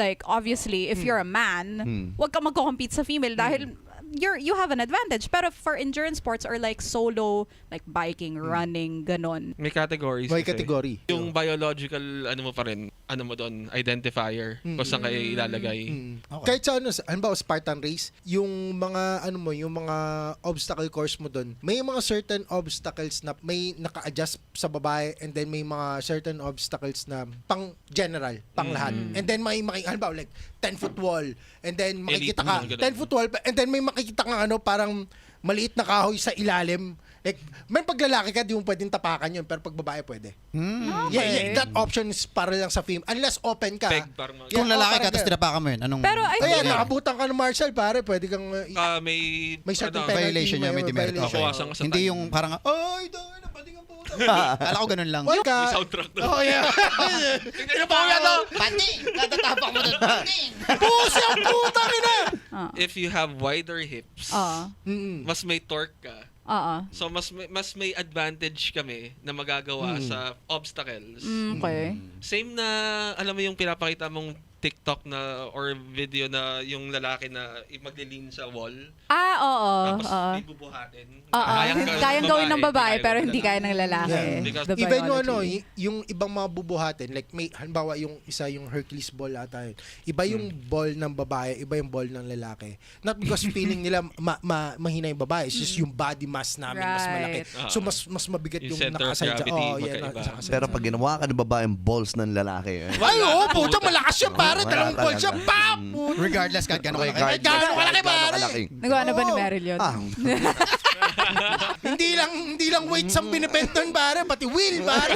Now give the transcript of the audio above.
like obviously if you're a man, wag ka magko-compete sa female dahil you have an advantage. Pero for endurance sports or like solo, like biking, running, ganon. May categories. May kasi. category. Yung biological, ano mo pa rin, ano mo doon, identifier, kung saan kayo ilalagay. Okay. Kahit sa ano ba, Spartan race, yung mga, yung mga obstacle course mo doon, may mga certain obstacles na may naka-adjust sa babae and then may mga certain obstacles na pang general, pang lahat. And then may like 10-foot wall, and then makikita ka, Elite, ganun. 10-foot wall, and then may makikita ka parang maliit na kahoy sa ilalim. Like, may paglalaki ka, di mo pwedeng tapakan yun, pero pag babae pwede. Okay. That option is para lang sa film. Unless open ka. Peg, parang mga- Kung lalaki parang ka, tapos tinapakan mo yun, anong... Pero I Ayan, think nakabutan ka ng martial, pare. Pwede kang... may certain ano, penalty, violation niya, may demerit. violation. Okay. Bawasan ka sa Hindi time. yung parang, ay, dahil na, pati nga po. Kala ko ganun lang. Wala ka. May soundtrack doon. Oh, yeah. Tingnan po yan, no? Pating! Katatapak mo doon, pating! Pusi ang puta ina! If you have wider hips, mas may torque ka. So mas may advantage kami na magagawa sa obstacles. Okay. Same na alam mo yung pinapakita mong TikTok na or video na yung lalaki na maglilin sa wall. Oo. Tapos Oo. may bubuhatin. Kayang gawin ng babae pero hindi kaya ng lalaki. Yeah. Because The Even biology. yung ibang mga bubuhatin, like may, halimbawa yung isa yung Hercules ball ata yun. Iba yung ball ng babae, iba yung ball ng lalaki. Not because feeling nila mahina yung babae, it's just yung body mass namin mas malaki. Right. So mas mabigat Yung yung center of nakasadya. gravity, Yan, magkaiba. nakasadya. Pero pag ginawa ka ng babaeng balls ng lalaki, Ay, oo, puta, malakas siya, pare. Wala Dalawang ball siya, talaga. pap! Regardless, kahit gano'n kalaki. Kahit gano'n kalaki, pare. Nagawa na ba ni Meryl yun? Hindi lang weights ang binibenta pare, pati wheel, pare.